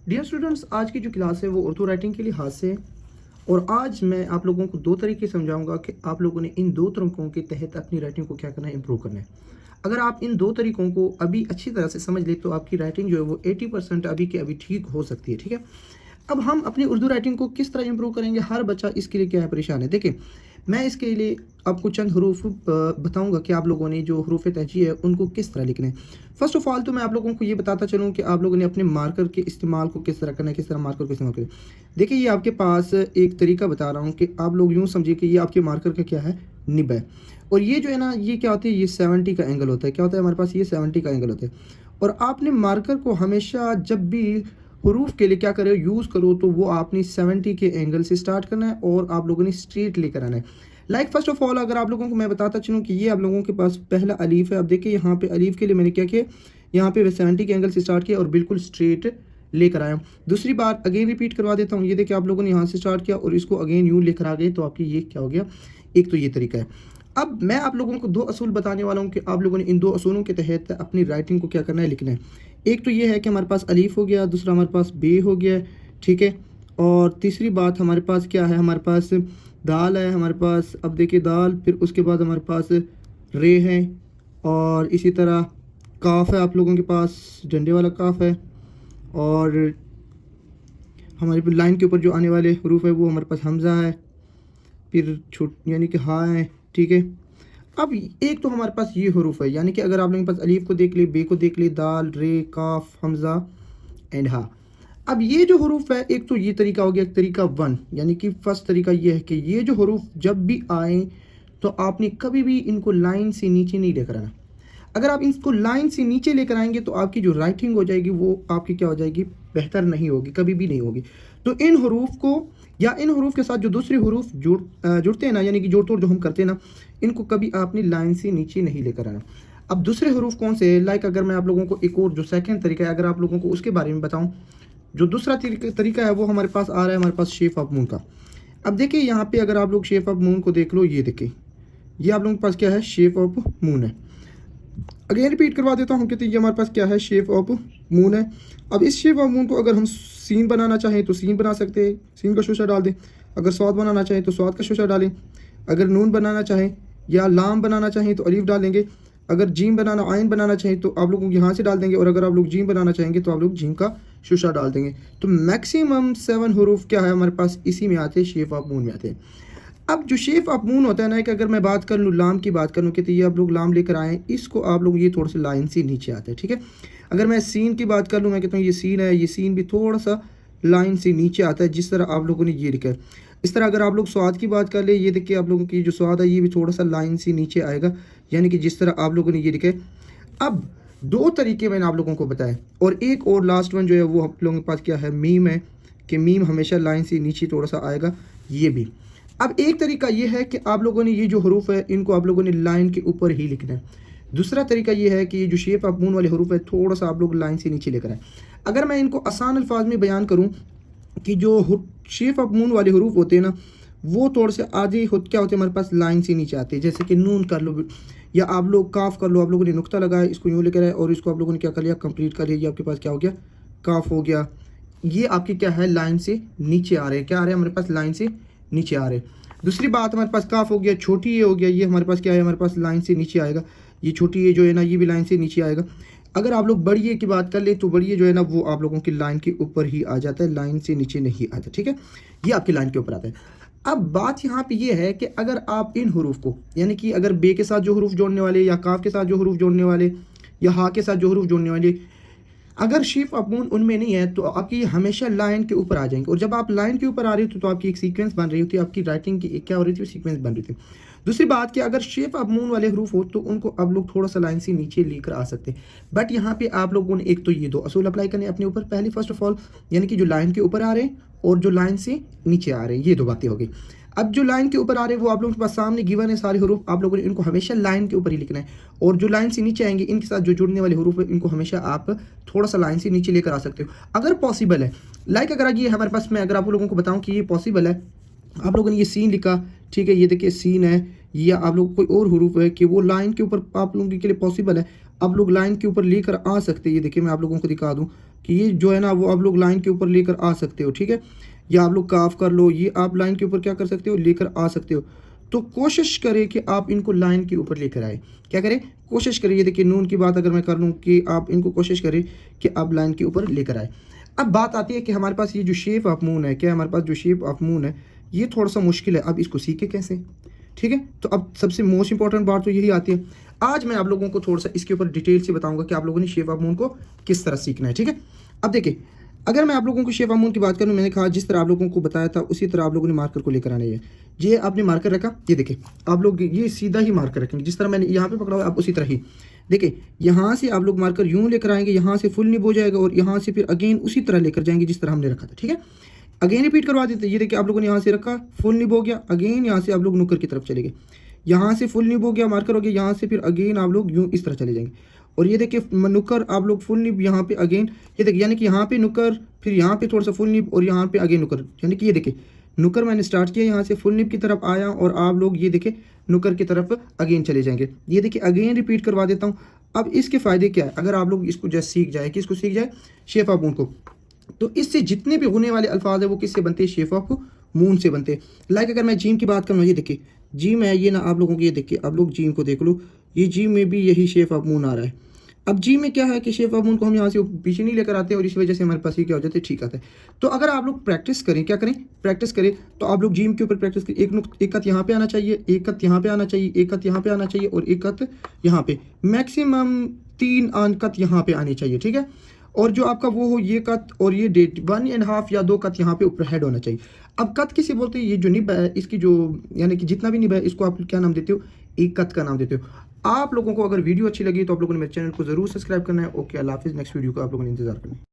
Dear students, आज की जो क्लास है वो उर्दू राइटिंग के लिहाज से है। और आज मैं आप लोगों को दो तरीके समझाऊंगा कि आप लोगों ने इन दो तरीकों के तहत अपनी राइटिंग को क्या करना है, इंप्रूव करना है। अगर आप इन दो तरीकों को अभी अच्छी तरह से समझ ले तो आपकी राइटिंग जो है वो 80% अभी के अभी ठीक हो सकती है। ठीक है, अब हम अपनी उर्दू राइटिंग को किस तरह इंप्रूव करेंगे, हर बच्चा इसके लिए क्या है परेशान है। देखिए, मैं इसके लिए आपको चंद हरूफ बताऊंगा कि आप लोगों ने जो हरूफ तहजी है उनको किस तरह लिखने हैं। फर्स्ट ऑफ ऑल तो मैं आप लोगों को ये बताता चलूँ कि आप लोगों ने अपने मार्कर के इस्तेमाल को किस तरह करना है, किस तरह मार्कर को इस्तेमाल करें। देखिए, ये आपके पास एक तरीका बता रहा हूँ कि आप लोग यूँ समझिए कि ये आपके मार्कर का क्या है, निब है। और ये जो है ना, ये क्या होती है, ये 70 का एंगल होता है। क्या होता है हमारे पास, ये 70 का एंगल होता है। और आपने मार्कर को हमेशा जब भी हरूफ के लिए क्या करो, यूज़ करो, तो वो आपने 70 के एंगल से स्टार्ट करना है और आप लोगों ने स्ट्रेट लेकर आना है। लाइक फर्स्ट ऑफ ऑल अगर आप लोगों को मैं बताता चलूँ कि ये आप लोगों के पास पहला अलीफ है। अब देखिए यहाँ पे अलीफ के लिए मैंने क्या किया, यहाँ पे 70 के एंगल से स्टार्ट किया और बिल्कुल स्ट्रेट लेकर आया। दूसरी बार अगेन रिपीट करवा देता हूँ। ये देखिए, आप लोगों ने यहाँ से स्टार्ट किया और इसको अगेन यूँ लेकर आ गए, तो आपकी ये क्या हो गया, एक तो ये तरीका है। अब मैं आप लोगों को दो असूल बताने वाला हूँ कि आप लोगों ने इन दो असूलों के तहत अपनी राइटिंग को क्या करना है, लिखना है। एक तो ये है कि हमारे पास अलीफ हो गया, दूसरा हमारे पास बे हो गया, ठीक है। और तीसरी बात हमारे पास क्या है, हमारे पास दाल है हमारे पास। अब देखिए दाल, फिर उसके बाद हमारे पास रे है और इसी तरह काफ है, आप लोगों के पास डंडे वाला काफ है। और हमारे लाइन के ऊपर जो आने वाले हरूफ है वो हमारे पास हमज़ा है, फिर छुट यानी कि हाँ है, ठीक है। अब एक तो हमारे पास ये हरूफ है, यानी कि अगर आप लोगों के पास अलीफ को देख ले, बे को देख ले, दाल, रे, काफ, हमज़ा एंड हा। अब ये जो हरूफ है, एक तो ये तरीका हो गया, एक तरीका वन, यानी कि फर्स्ट तरीका ये है कि ये जो हरूफ जब भी आए तो आपने कभी भी इनको लाइन से नीचे नहीं लेकर आना। अगर आप इसको लाइन से नीचे लेकर आएंगे तो आपकी जो राइटिंग हो जाएगी वो आपकी क्या हो जाएगी, बेहतर नहीं होगी, कभी भी नहीं होगी। तो इन हरूफ को या इन हरूफ के साथ जो दूसरे हरूफ जुड़ते हैं ना, यानी कि जोड़ तोड़ जो हम करते हैं ना, इनको कभी आपने लाइन से नीचे नहीं लेकर आना। अब दूसरे हरूफ कौन से है, लाइक अगर मैं आप लोगों को एक और जो सेकंड तरीका है, अगर आप लोगों को उसके बारे में बताऊं, जो दूसरा तरीका है वो हमारे पास आ रहा है, हमारे पास शेप ऑफ मून का। अब देखिए यहाँ पे अगर आप लोग शेप ऑफ मून को देख लो, ये देखिए, ये आप लोगों के पास क्या है, शेप ऑफ मून है। अगेन रिपीट करवा देता हूँ कि तो ये हमारे पास क्या है, शेप ऑफ मून है। अब इस शेप ऑफ मून को अगर हम सीन बनाना चाहें तो सीन बना सकते हैं, सीन का शोशा डाल दें। अगर स्वाद बनाना चाहें तो स्वाद का शोशा डालें। अगर नून बनाना चाहें या लाम बनाना चाहें तो अलीफ डाल देंगे। अगर जीम बनाना, आयन बनाना चाहें तो आप लोग यहाँ से डाल देंगे। और अगर आप लोग जीम बनाना चाहेंगे तो आप लोग जीम का शोशा डाल देंगे। तो मैक्सिमम 7 हरूफ क्या है हमारे पास, इसी में आते हैं, शेप ऑफ मून में आते हैं। अब जो शेप ऑफ मून होता है ना, कि अगर मैं बात कर लूँ, लाम की बात करूँ कि तो ये आप लोग लाम लेकर आएँ, इसको आप लोग ये थोड़ा सा लाइन से नीचे आते हैं, ठीक है। अगर मैं सीन की बात कर लूँ, मैं कहता हूँ ये सीन है, ये सीन भी थोड़ा सा लाइन से नीचे आता है, जिस तरह आप लोगों ने ये लिखा है। इस तरह अगर आप लोग स्वाद की बात कर ले, ये देखिए आप लोगों की जो स्वाद है ये भी थोड़ा सा लाइन से नीचे आएगा, यानी कि जिस तरह आप लोगों ने ये लिखा है। अब दो तरीके मैंने आप लोगों को बताए, और एक और लास्ट वन जो है वो आप लोगों के पास क्या है, मीम है, कि मीम हमेशा लाइन से नीचे थोड़ा सा आएगा, ये भी। अब एक तरीका ये है कि आप लोगों ने ये जो हरूफ है इनको आप लोगों ने लाइन के ऊपर ही लिखना है। दूसरा तरीका ये है कि ये जो शेप ऑफ मून वाले हरूफ है थोड़ा सा आप लोग लाइन से नीचे लेकर आए। अगर मैं इनको आसान अल्फाज में बयान करूँ कि जो शेप ऑफ मून वाले हरूफ होते हैं ना, वो थोड़े से आधे क्या होते हैं हमारे पास, लाइन से नीचे आते हैं। जैसे कि नून कर लो, या आप लोग काफ कर लो, आप लोगों ने नुक्ता लगाया, इसको यूँ लेकर आए और इसको आप लोगों ने क्या कर लिया, कंप्लीट कर लिया, ये आपके पास क्या हो गया, काफ हो गया। ये आपके क्या है, लाइन से नीचे आ रहे हैं, क्या आ रहे हैं हमारे पास, लाइन से नीचे आ रहे हैं। दूसरी बात, हमारे पास काफ हो गया, छोटी ये हो गया, ये हमारे पास क्या है, हमारे पास लाइन से नीचे आएगा। ये छोटी ये जो है ना, ये भी लाइन से नीचे आएगा। अगर आप लोग बड़ी की बात कर ले तो बड़ी जो है ना, वो आप लोगों की लाइन के ऊपर ही आ जाता है, लाइन से नीचे नहीं आता, ठीक है। ये आपकी लाइन के ऊपर आता है। अब बात यहाँ पे ये है कि अगर आप इन हरूफ को, यानी कि अगर बे के साथ जो हरूफ जोड़ने वाले, या काफ के साथ जो हरूफ जोड़ने वाले, या हा के साथ जो हरूफ जोड़ने वाले, अगर शेप ऑफ मून उनमें नहीं है तो आपकी हमेशा लाइन के ऊपर आ जाएंगे। और जब आप लाइन के ऊपर आ रही हो तो आपकी एक सीक्वेंस बन रही होती है, आपकी राइटिंग की एक क्या हो रही थी, सीक्वेंस बन रही थी। दूसरी बात कि अगर शेप ऑफ मून वाले हरूफ हो तो उनको आप लोग थोड़ा सा लाइन से नीचे लेकर आ सकते हैं। बट यहाँ पे आप लोगों ने एक तो ये दो असूल अप्लाई करने अपने ऊपर, पहले फर्स्ट ऑफ ऑल, यानी कि जो लाइन के ऊपर आ रहे हैं और जो लाइन से नीचे आ रहे हैं, ये दो बातें हो गई। अब जो लाइन के ऊपर आ रहे हैं वो आप लोगों के पास सामने गिवन है सारे हरूफ, आप लोगों ने इनको हमेशा लाइन के ऊपर ही लिखना है। और जो लाइन से नीचे आएंगे इनके साथ जो जुड़ने वाले हरूफ है इनको हमेशा आप थोड़ा सा लाइन से नीचे लेकर आ सकते हो, अगर पॉसिबल है। लाइक अगर ये हमारे पास, मैं अगर आप लोगों को बताऊं कि ये पॉसिबल है, आप लोगों ने ये सीन लिखा, ठीक है, ये देखिए सीन है, या आप लोग कोई और हरूफ है कि वो लाइन के ऊपर आप लोगों के लिए पॉसिबल है, आप लोग लाइन के ऊपर लेकर आ सकते हैं। ये देखिए मैं आप लोगों को दिखा दूं, कि ये जो है ना वो आप लोग लाइन के ऊपर लेकर आ सकते हो, ठीक है। या आप लोग काफ कर लो, ये आप लाइन के ऊपर क्या कर सकते हो, लेकर आ सकते हो। तो कोशिश करें कि आप इनको लाइन के ऊपर लेकर आए। क्या करें, कोशिश करें। ये देखिए नून की बात अगर मैं कर लूँ कि आप इनको कोशिश करें कि आप लाइन के ऊपर लेकर आए। अब बात आती है कि हमारे पास ये जो शेप ऑफ मून है, क्या हमारे पास जो शेप ऑफ मून है ये थोड़ा सा मुश्किल है। अब इसको सीखे कैसे, ठीक है। तो अब सबसे मोस्ट इंपॉर्टेंट बात तो यही आती है। आज मैं आप लोगों को थोड़ा सा इसके ऊपर डिटेल से बताऊंगा कि आप लोगों ने शेप ऑफ मून को किस तरह सीखना है, ठीक है। अब देखिए, अगर मैं आप लोगों को शेप ऑफ मून की बात करूं, मैंने कहा जिस तरह आप लोगों को बताया था उसी तरह आप लोगों ने मार्कर को लेकर आना है। ये आपने मार्कर रखा, ये देखिए आप लोग ये सीधा ही मार्कर रखेंगे जिस तरह मैंने यहाँ पे पकड़ा हुआ, आप उसी तरह ही देखिए यहाँ से आप लोग मार्कर यूं लेकर आएंगे, यहाँ से फुल निब हो जाएगा और यहाँ से फिर अगेन उसी तरह लेकर जाएंगे जिस तरह हमने रखा था, ठीक है। अगेन रिपीट करवा देते। ये देखिए आप लोगों ने यहाँ से रखा, फुल निब हो गया, अगेन यहाँ से आप लोग नुक्कर की तरफ चले गए, यहाँ से फुल निब हो गया, मार्कर हो गया, यहाँ से फिर अगेन आप लोग यूं इस तरह चले जाएंगे। और ये देखिए नुक्कर आप लोग फुल निब, यहाँ पे अगेन ये देखिए, यानी कि यहाँ पे नुक्कर, फिर यहाँ पे थोड़ा सा फुल निब और यहाँ पे अगेन नुक्कर, यानी कि ये देखिए नुक्कर मैंने स्टार्ट किया, यहाँ से फुल निब की तरफ आया और आप लोग ये देखिए नुक्कर की तरफ अगेन चले जाएंगे। ये देखिए अगेन रिपीट करवा देता हूँ। अब इसके फ़ायदे क्या है, अगर आप लोग इसको जैसे सीख जाए, किसको सीख जाए, शेप ऑफ मून को, तो इससे जितने भी होने वाले अल्फाज है वो किससे बनते हैं, शेप ऑफ मून से बनते हैं। लाइक अगर मैं जीम की बात करूँ, ये देखिए जीम है ये ना आप लोगों को, ये देखिए आप लोग जीम को देख लो, ये जीम में भी यही शेप ऑफ मून आ रहा है। अब जी में क्या है कि शेप ऑफ मून को हम यहाँ से पीछे नहीं लेकर आते और इस वजह से हमारे पास ये क्या हो जाता है, ठीक आता है। तो अगर आप लोग प्रैक्टिस करें, क्या करें, प्रैक्टिस करें, तो आप लोग जीम के ऊपर प्रैक्टिस करें। एक कत यहाँ पे आना चाहिए, एक कत यहाँ पे आना चाहिए, एक कत यहाँ पे आना चाहिए और एक कत यहाँ पे, मैक्सिमम 3 कत यहाँ पे आनी चाहिए, ठीक है। और जो आपका वो हो ये कत और ये डेट 1.5 या 2 कत यहाँ पे ऊपर हेड होना चाहिए। अब कत किसे बोलते हैं, ये जो निब है इसकी जो, यानी कि जितना भी निब है इसको आप क्या नाम देते हो, एक कत का नाम देते हो। आप लोगों को अगर वीडियो अच्छी लगी तो आप लोगों ने मेरे चैनल को जरूर सब्सक्राइब करना है। ओके, अल्लाह हाफिज़। नेक्स्ट वीडियो का आप लोगों ने इंतजार करना है।